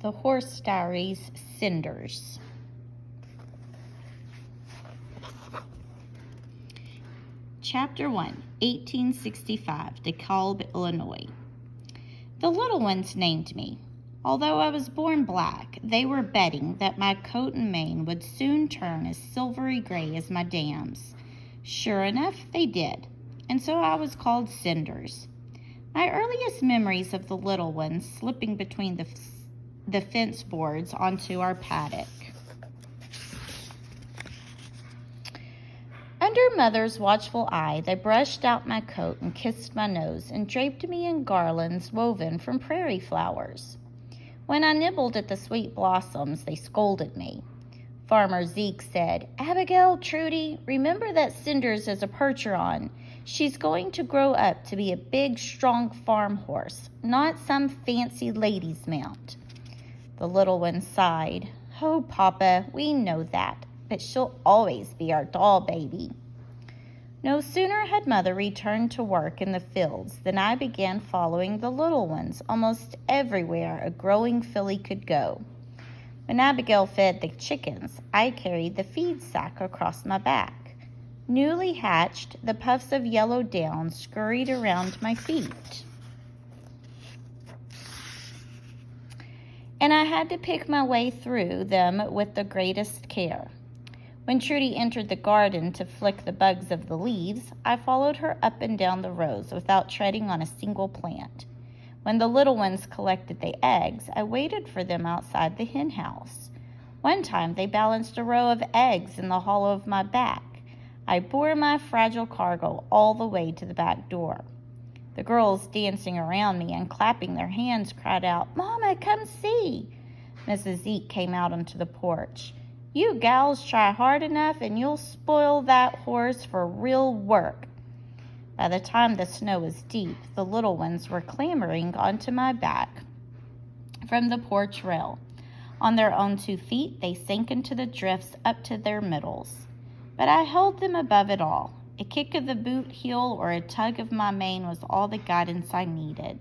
The Horse Diaries, Cinders. Chapter 1, 1865, DeKalb, Illinois. The little ones named me. Although I was born black, they were betting that my coat and mane would soon turn as silvery gray as my dam's. Sure enough, they did, and so I was called Cinders. My earliest memories of the little ones slipping between the fence boards onto our paddock. Under Mother's watchful eye, they brushed out my coat and kissed my nose and draped me in garlands woven from prairie flowers. When I nibbled at the sweet blossoms, they scolded me. Farmer Zeke said, "Abigail, Trudy, remember that Cinders is a Percheron. She's going to grow up to be a big, strong farm horse, not some fancy lady's mount." The little one sighed. "Oh, Papa, we know that, but she'll always be our doll baby." No sooner had Mother returned to work in the fields than I began following the little ones almost everywhere a growing filly could go. When Abigail fed the chickens, I carried the feed sack across my back. Newly hatched, the puffs of yellow down scurried around my feet, and I had to pick my way through them with the greatest care. When Trudy entered the garden to flick the bugs of the leaves, I followed her up and down the rows without treading on a single plant. When the little ones collected the eggs, I waited for them outside the hen house. One time they balanced a row of eggs in the hollow of my back. I bore my fragile cargo all the way to the back door. The girls dancing around me and clapping their hands cried out, "Mama, come see!" Mrs. Zeke came out onto the porch. "You gals try hard enough and you'll spoil that horse for real work." By the time the snow was deep, the little ones were clambering onto my back from the porch rail. On their own 2 feet, they sank into the drifts up to their middles. But I held them above it all. A kick of the boot heel or a tug of my mane was all the guidance I needed.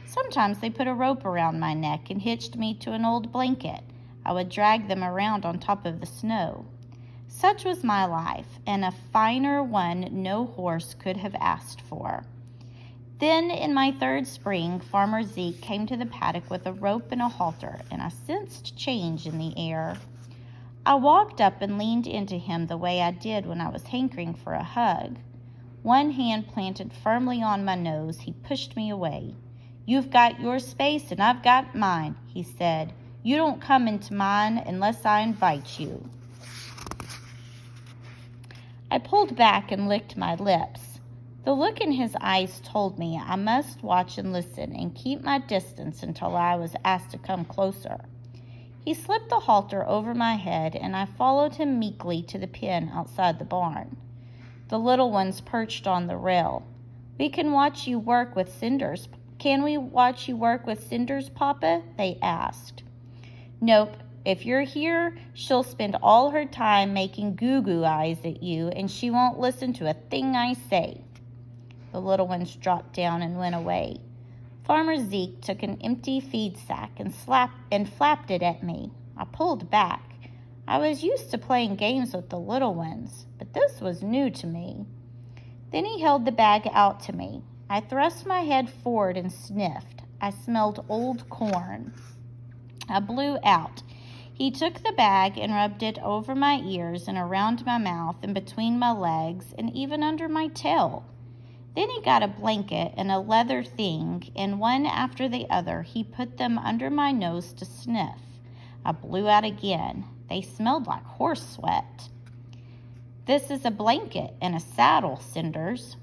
Sometimes they put a rope around my neck and hitched me to an old blanket. I would drag them around on top of the snow. Such was my life, and a finer one no horse could have asked for. Then, in my 3rd spring, Farmer Zeke came to the paddock with a rope and a halter, and I sensed change in the air. I walked up and leaned into him the way I did when I was hankering for a hug. One hand planted firmly on my nose, he pushed me away. "You've got your space and I've got mine," he said. "You don't come into mine unless I invite you." I pulled back and licked my lips. The look in his eyes told me I must watch and listen and keep my distance until I was asked to come closer. He slipped the halter over my head, and I followed him meekly to the pen outside the barn. The little ones perched on the rail. Can we watch you work with Cinders, Papa?" they asked. "Nope. If you're here, she'll spend all her time making goo-goo eyes at you, and she won't listen to a thing I say." The little ones dropped down and went away. Farmer Zeke took an empty feed sack and flapped it at me. I pulled back. I was used to playing games with the little ones, but this was new to me. Then he held the bag out to me. I thrust my head forward and sniffed. I smelled old corn. I blew out. He took the bag and rubbed it over my ears and around my mouth and between my legs and even under my tail. Then he got a blanket and a leather thing, and one after the other he put them under my nose to sniff. I blew out again. They smelled like horse sweat. "This is a blanket and a saddle, Cinders."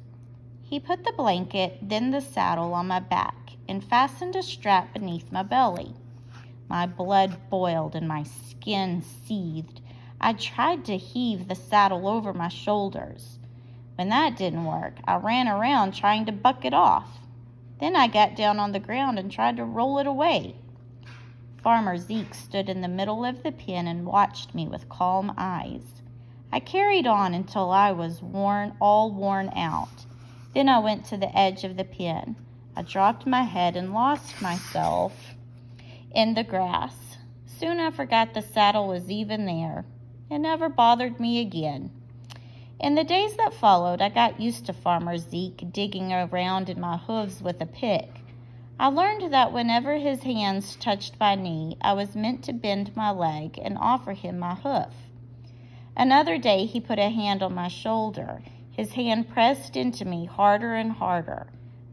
He put the blanket, then the saddle on my back and fastened a strap beneath my belly. My blood boiled and my skin seethed. I tried to heave the saddle over my shoulders. When that didn't work, I ran around trying to buck it off. Then I got down on the ground and tried to roll it away. Farmer Zeke stood in the middle of the pen and watched me with calm eyes. I carried on until I was all worn out. Then I went to the edge of the pen. I dropped my head and lost myself in the grass. Soon I forgot the saddle was even there. It never bothered me again. In the days that followed, I got used to Farmer Zeke digging around in my hooves with a pick. I learned that whenever his hands touched my knee, I was meant to bend my leg and offer him my hoof. Another day, he put a hand on my shoulder. His hand pressed into me harder and harder.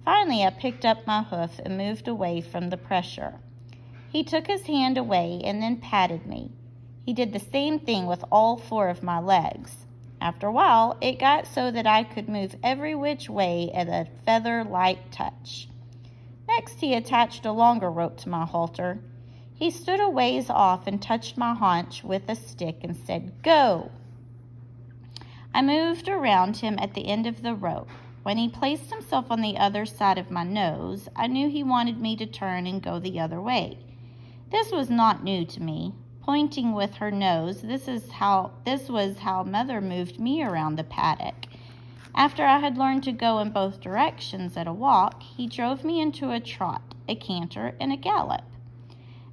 Finally, I picked up my hoof and moved away from the pressure. He took his hand away and then patted me. He did the same thing with all 4 of my legs. After a while, it got so that I could move every which way at a feather-light touch. Next, he attached a longer rope to my halter. He stood a ways off and touched my haunch with a stick and said, "Go." I moved around him at the end of the rope. When he placed himself on the other side of my nose, I knew he wanted me to turn and go the other way. This was not new to me. Pointing with her nose, this was how Mother moved me around the paddock. After I had learned to go in both directions at a walk, he drove me into a trot, a canter, and a gallop.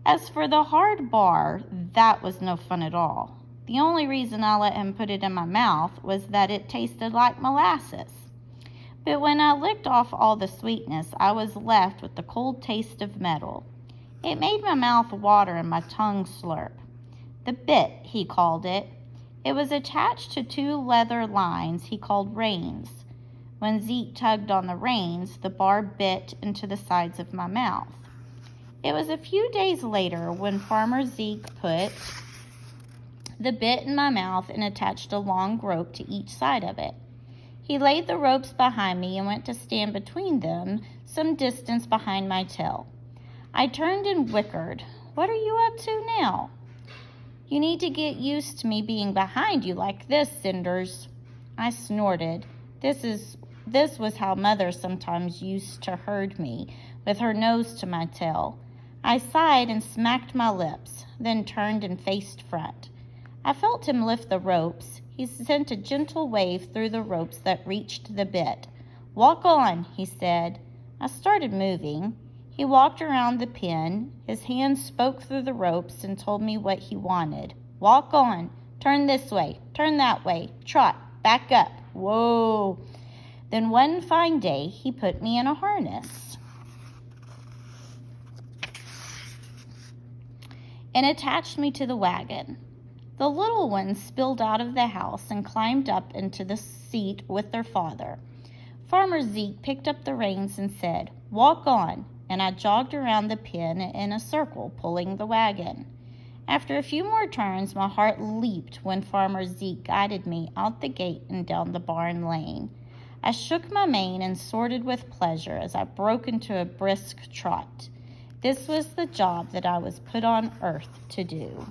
As for the hard bar, that was no fun at all. The only reason I let him put it in my mouth was that it tasted like molasses. But when I licked off all the sweetness, I was left with the cold taste of metal. It made my mouth water and my tongue slurp. The bit, he called it. It was attached to 2 leather lines he called reins. When Zeke tugged on the reins, the bar bit into the sides of my mouth. It was a few days later when Farmer Zeke put the bit in my mouth and attached a long rope to each side of it. He laid the ropes behind me and went to stand between them some distance behind my tail. I turned and whickered. "What are you up to now?" "You need to get used to me being behind you like this, Cinders." I snorted. This was how Mother sometimes used to herd me, with her nose to my tail. I sighed and smacked my lips, then turned and faced front. I felt him lift the ropes. He sent a gentle wave through the ropes that reached the bit. "Walk on," he said. I started moving. He walked around the pen. His hands spoke through the ropes and told me what he wanted. "Walk on. Turn this way. Turn that way. Trot. Back up. Whoa." Then one fine day, he put me in a harness and attached me to the wagon. The little ones spilled out of the house and climbed up into the seat with their father. Farmer Zeke picked up the reins and said, "Walk on," and I jogged around the pen in a circle, pulling the wagon. After a few more turns, my heart leaped when Farmer Zeke guided me out the gate and down the barn lane. I shook my mane and snorted with pleasure as I broke into a brisk trot. This was the job that I was put on earth to do.